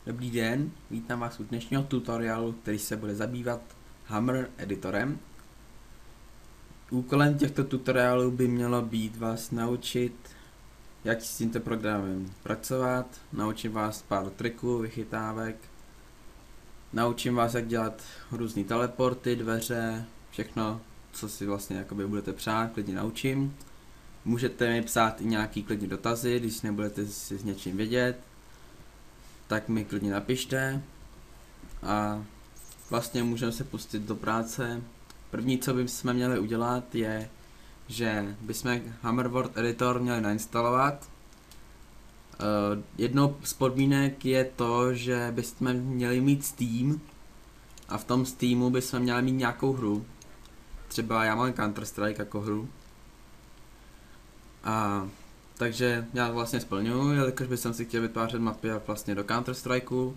Dobrý den, vítám vás u dnešního tutoriálu, který se bude zabývat Hammer editorem. Úkolem těchto tutoriálů by mělo být vás naučit, jak s tímto programem pracovat, naučím vás pár triků, vychytávek, naučím vás, jak dělat různé teleporty, dveře, všechno, co si vlastně jakoby budete přát, klidně naučím. Můžete mi psát i nějaký klidně dotazy, když nebudete si s něčím vědět, tak mi klidně napište a vlastně můžeme se pustit do práce. První, co bychom měli udělat, je, že bychom Hammerworld Editor měli nainstalovat. Jednou z podmínek je to, že bychom měli mít Steam a v tom Steamu bychom měli mít nějakou hru. Třeba já mám Counter-Strike jako hru. A takže já vlastně splňuji, jelikož bych si chtěl vytvářet mapy vlastně do Counter-Strikeu,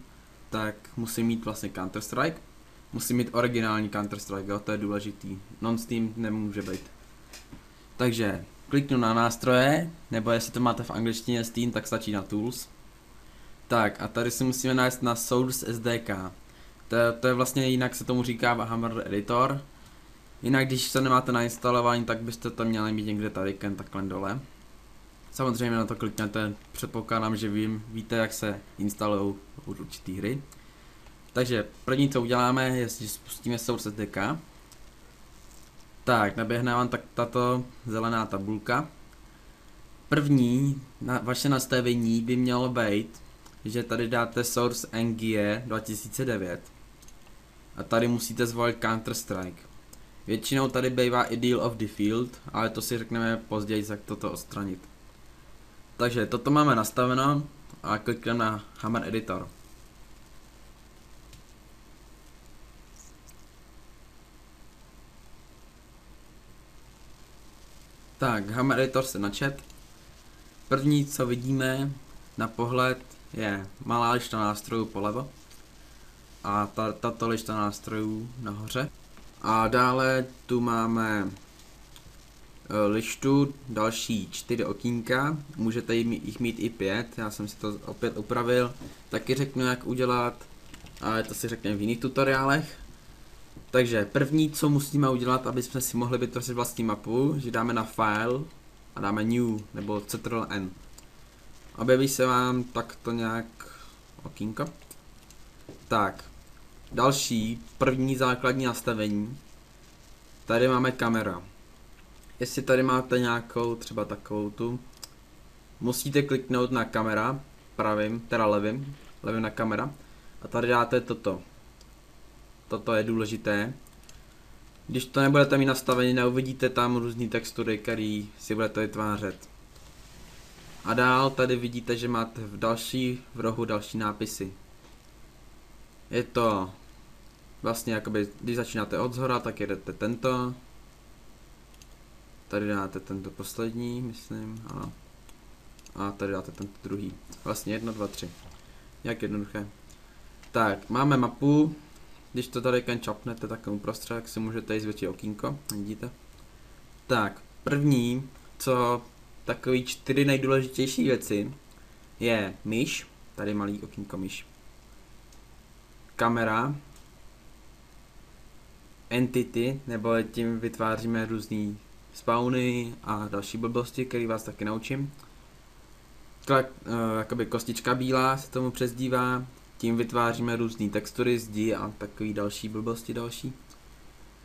tak musím mít vlastně Counter-Strike. Musím mít originální Counter-Strike, jo, to je důležitý. Non-Steam nemůže být. Takže kliknu na nástroje, nebo jestli to máte v angličtině Steam, tak stačí na Tools. Tak a tady si musíme najít na Source SDK. To je vlastně, jinak se tomu říká Hammer Editor. Jinak když se nemáte na instalování, tak byste to měli mít někde tady takhle dole. Samozřejmě na to klikněte, předpokládám, že víte, jak se instalují určitý hry. Takže první, co uděláme, je, že spustíme Source SDK. Tak, naběhne vám tak tato zelená tabulka. První, vaše nastavení by mělo být, že tady dáte Source NGE 2009. A tady musíte zvolit Counter-Strike. Většinou tady bývá i Deal of the Field, ale to si řekneme později, jak toto odstranit. Takže toto máme nastaveno a klikneme na Hammer Editor. Tak, Hammer Editor se načet. První, co vidíme na pohled, je malá lišta nástrojů polevo a tato lišta nástrojů nahoře. A dále tu máme lištu, další 4 okýnka, můžete jich mít i 5, já jsem si to opět upravil, taky řeknu, jak udělat, ale to si řekneme v jiných tutoriálech. Takže první, co musíme udělat, aby jsme si mohli vytvořit vlastní mapu, že dáme na File a dáme New nebo Ctrl+N. Objeví se vám takto nějak okýnko. Tak, další, první základní nastavení, tady máme kamera. Jestli tady máte nějakou, třeba takovou tu, musíte kliknout na kamera, pravým, teda levým na kamera a tady dáte toto. Toto je důležité. Když to nebudete mít nastavené, neuvidíte tam různé textury, které si budete vytvářet. A dál tady vidíte, že máte v rohu další nápisy. Je to vlastně jakoby, když začínáte od zhora, tak jedete tento. Tady dáte tento poslední, myslím, ano. A tady dáte tento druhý. Vlastně 1, 2, 3. Jak jednoduché. Tak, máme mapu. Když to tady čapnete takhle uprostřed, tak si můžete jít zvětšit okýnko, vidíte. Tak, první, co takový 4 nejdůležitější věci, je myš, tady malý okýnko myš. Kamera. Entity, nebo tím vytváříme různý spawny a další blbosti, které vás taky naučím. Jakoby kostička bílá se tomu přezdívá, tím vytváříme různé textury, zdi a takové další blbosti další.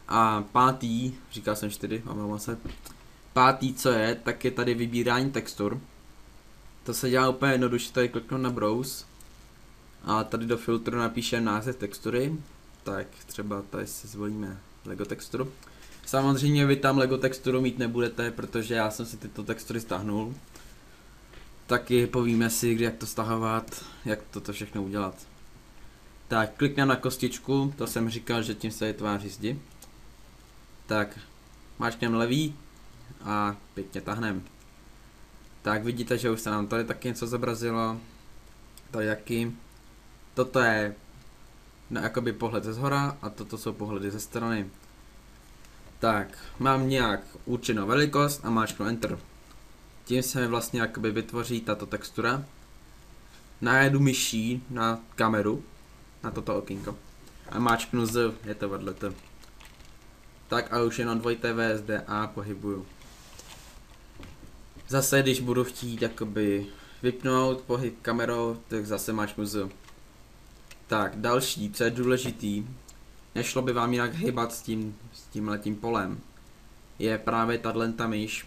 A pátý, říkal jsem 4, omlouvám se. Pátý, co je, tak je tady vybírání textur. To se dělá úplně jednoduše, tady kliknu na Browse a tady do filtru napíšeme název textury. Tak třeba tady si zvolíme Lego texturu. Samozřejmě vy tam Lego texturu mít nebudete, protože já jsem si tyto textury stáhnul. Taky povíme si, jak to stahovat, jak toto všechno udělat. Tak, klikneme na kostičku, to jsem říkal, že tím se vytváří zdi. Tak, máčkneme levý a pěkně tahnem. Tak vidíte, že už se nám tady taky něco zobrazilo. Tady taky. Toto je jakoby pohled ze zhora a toto jsou pohledy ze strany. Tak, mám nějak určenou velikost a máčknu Enter. Tím se mi vlastně jakoby vytvoří tato textura. najedu myší na kameru, na toto okýnko. A máčknu z, je to vedle to. Tak a už jenom dvojité VSD a pohybuju. Zase když budu chtít jakoby vypnout pohyb kamerou, tak zase máčknu z. Tak další, co je důležitý, nešlo by vám jinak hýbat s tímhletím polem, je právě tato myš.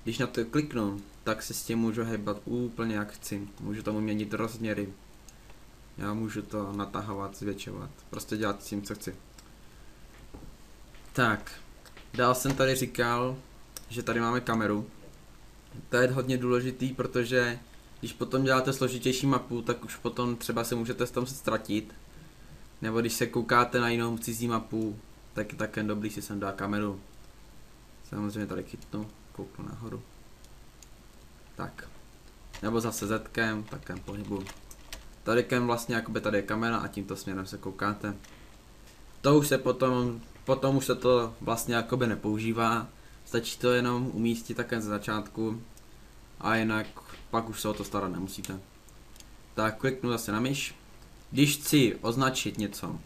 Když na to kliknu, tak se s tím můžu hýbat úplně jak chci. Můžu tomu měnit rozměry. Já můžu to natahovat, zvětšovat. Prostě dělat s tím, co chci. Tak, dál jsem tady říkal, že tady máme kameru. To je hodně důležitý, protože když potom děláte složitější mapu, tak už potom třeba se můžete s tom ztratit. Nebo když se koukáte na jinou cizí mapu, tak je také dobrý si sem dá kameru. Samozřejmě tady chytnu, kouknu nahoru. Tak. Nebo zase zetkem, takém pohybu. Tady vlastně jakoby tady je kamera a tímto směrem se koukáte. To už se potom už se to vlastně jakoby nepoužívá. Stačí to jenom umístit také ze začátku. A jinak pak už se o to starat nemusíte. Tak kliknu zase na myš. Když chci označit něco,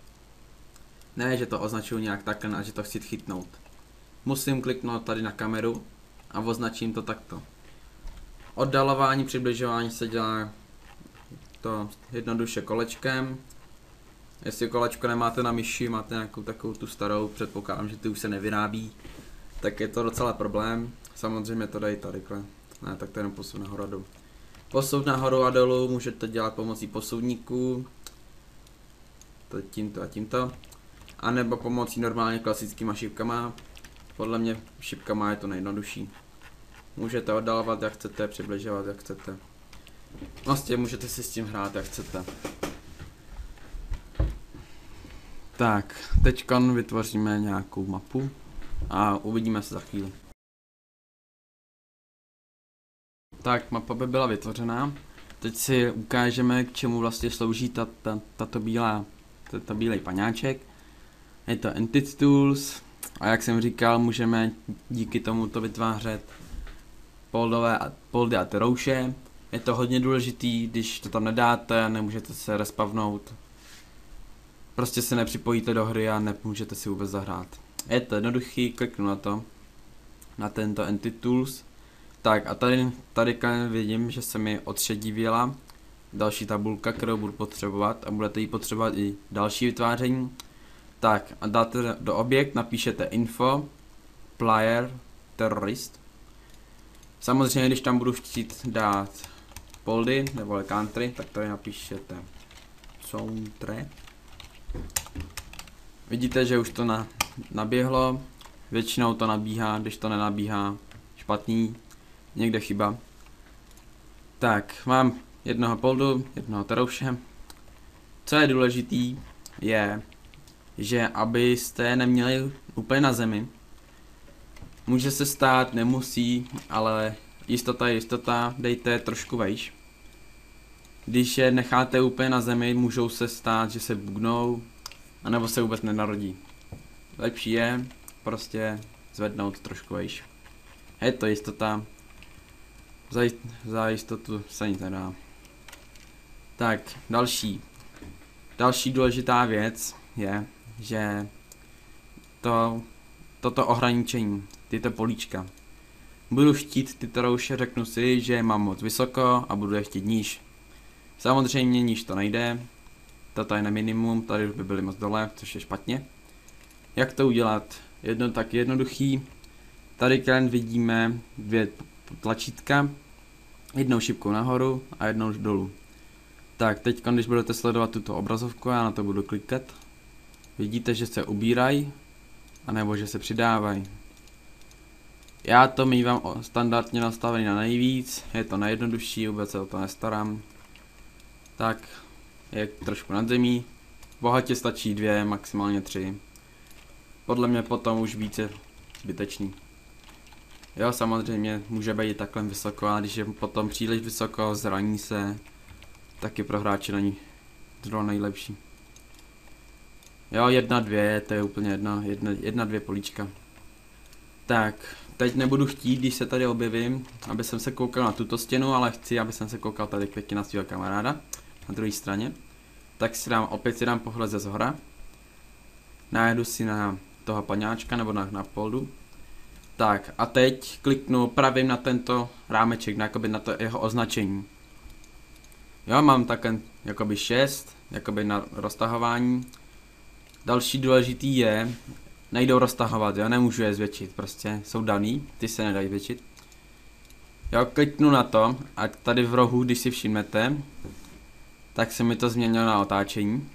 ne že to označuju nějak takhle, ale že to chci chytnout, musím kliknout tady na kameru a označím to takto. Oddalování, přibližování se dělá to jednoduše kolečkem. Jestli kolečko nemáte na myši, máte nějakou takovou tu starou, předpokládám, že ty už se nevyrábí, tak je to docela problém. Samozřejmě to dají tadyhle. Ne, tak to jenom posun nahoru a dolů. Posun nahoru a dolů můžete dělat pomocí posoudníků. To tímto a tímto. A nebo pomocí normálně klasickýma šipkama. Podle mě šipkama je to nejjednodušší. Můžete oddalovat jak chcete, přibližovat jak chcete. Vlastně můžete si s tím hrát jak chcete. Tak, teďka vytvoříme nějakou mapu a uvidíme se za chvíli. Tak, mapa by byla vytvořená. Teď si ukážeme, k čemu vlastně slouží tato bílej paňáček. Je to Entity Tools a jak jsem říkal, můžeme díky tomuto vytvářet poldy a terouše. Je to hodně důležitý, když to tam nedáte, nemůžete se respavnout. Prostě se nepřipojíte do hry a nemůžete si vůbec zahrát. Je to jednoduchý, kliknu na to, na tento Entity Tools. Tak a tady vidím, že se mi odšedivila další tabulka, kterou budu potřebovat a budete ji potřebovat i další vytváření. Tak a dáte do objekt, napíšete info, player, terrorist. Samozřejmě, když tam budu chtít dát poldy nebo country, tak tady napíšete country. Vidíte, že už to naběhlo, většinou to nabíhá, když to nenabíhá, špatný, někde chyba. Tak, mám jednoho poldu, jednoho terouše. Co je důležitý, je, že abyste neměli úplně na zemi. Může se stát, nemusí, ale jistota je jistota, dejte trošku vejš. Když je necháte úplně na zemi, můžou se stát, že se bugnou, anebo se vůbec nenarodí. Lepší je prostě zvednout trošku vejš. Je to jistota. Za jistotu se nic nedá. Tak, další důležitá věc je, že toto ohraničení, tyto políčka. Budu chtít ty terouše, řeknu si, že mám moc vysoko a budu je chtít níž. Samozřejmě níž to nejde. Toto je na minimum, tady už by byly moc dole, což je špatně. Jak to udělat? Tak jednoduchý. Tady vidíme dvě tlačítka. Jednou šipkou nahoru a jednou dolů. Tak, teď, když budete sledovat tuto obrazovku, já na to budu klikat. Vidíte, že se ubírají, anebo že se přidávají. Já to mívám standardně nastavený na nejvíc, je to nejjednodušší, vůbec se o to nestarám. Tak, je trošku nad zemí. Bohatě stačí 2, maximálně 3. Podle mě potom už více zbytečný. Jo, samozřejmě může být takhle vysoko, a když je potom příliš vysoko, zraní se, taky pro hráče není to nejlepší. Jo, 1, 2, to je úplně jedna, 2 políčka. Tak, teď nebudu chtít, když se tady objevím, aby jsem se koukal na tuto stěnu, ale chci, aby jsem se koukal tady pěkně na svého kamaráda na druhé straně. Tak opět si dám pohled ze zhora. Najedu si na toho paňáčka nebo na poldu. Tak a teď kliknu pravým na tento rámeček, na to jeho označení. Jo, mám také jakoby 6, jakoby na roztahování. Další důležitý je, nejdou roztahovat, jo, nemůžu je zvětšit, prostě jsou daný, ty se nedají zvětšit. Jo, kliknu na to a tady v rohu, když si všimnete, tak se mi to změnilo na otáčení.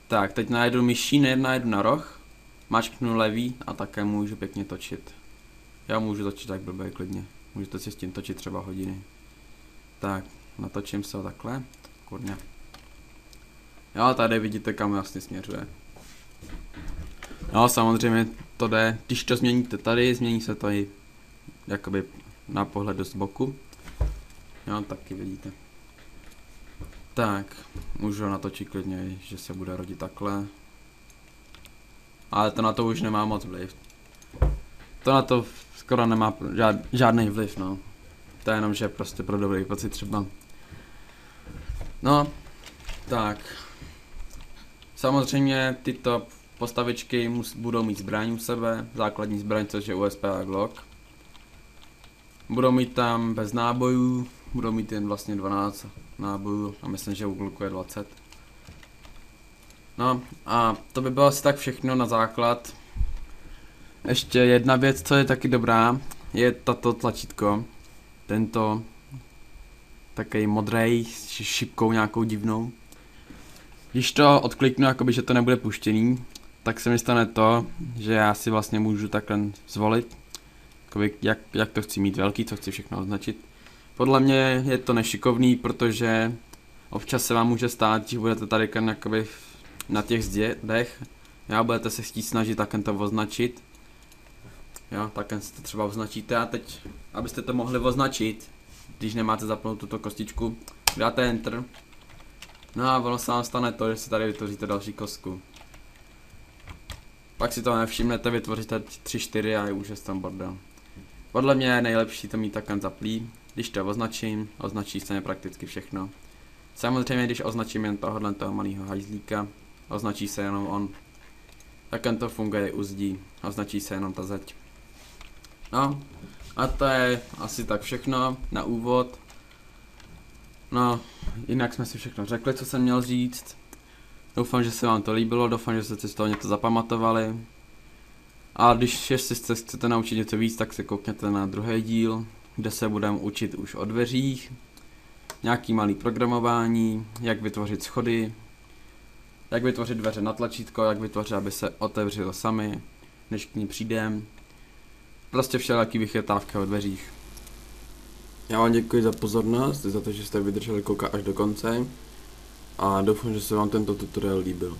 Tak, teď najedu myší, najedu na roh, mačknu levý a také můžu pěkně točit. Já můžu točit tak blbě klidně, můžete si s tím točit třeba hodiny. Tak, natočím se ho takhle, kurně. Jo, tady vidíte, kam jasně směřuje. No, samozřejmě to jde, když to změníte tady, změní se to i jakoby na pohled z boku. Jo, taky vidíte. Tak, můžu natočit klidně, že se bude rodit takhle. Ale to na to už nemá moc vliv. To na to skoro nemá žádný vliv, no. To je jenom, že prostě pro dobrý pocit třeba. No, tak. Samozřejmě tyto postavičky budou mít zbraň u sebe, základní zbraň, což je USP a Glock. Budou mít tam bez nábojů, budou mít jen vlastně 12 nábojů a myslím, že u Glocku je 20. No a to by bylo asi tak všechno na základ. Ještě jedna věc, co je taky dobrá, je tato tlačítko. Tento takový modrej s šipkou nějakou divnou. Když to odkliknu, jakoby, že to nebude puštěný, tak se mi stane to, že já si vlastně můžu takhle zvolit, jakoby, jak to chci mít velký, co chci všechno označit. Podle mě je to nešikovný, protože občas se vám může stát, že budete tady jakoby na těch zdech, já budete se chtít snažit takhle to označit. Jo, takhle si to třeba označíte a teď, abyste to mohli označit, když nemáte zapnout tuto kostičku, dáte Enter. No a ono se vám stane to, že si tady vytvoříte další kostku. Pak si to nevšimnete, vytvoříte 3-4 a je už je tam bordel. Podle mě je nejlepší to mít takhle zaplý. Když to označím, označí se mě prakticky všechno. Samozřejmě, když označím jen toho malého hajzlíka, označí se jenom on. Takhle to funguje u zdí, označí se jenom ta zeď. No, a to je asi tak všechno na úvod. No, jinak jsme si všechno řekli, co jsem měl říct. Doufám, že se vám to líbilo, doufám, že jste si z toho něco zapamatovali. A když ještě se chcete naučit něco víc, tak se koukněte na druhý díl, kde se budeme učit už o dveřích, nějaký malý programování, jak vytvořit schody, jak vytvořit dveře na tlačítko, jak vytvořit, aby se otevřelo sami, než k ní přijdem. Prostě všelijaký vychytávky o dveřích. Já vám děkuji za pozornost, za to, že jste vydrželi koukat až do konce a doufám, že se vám tento tutoriál líbil.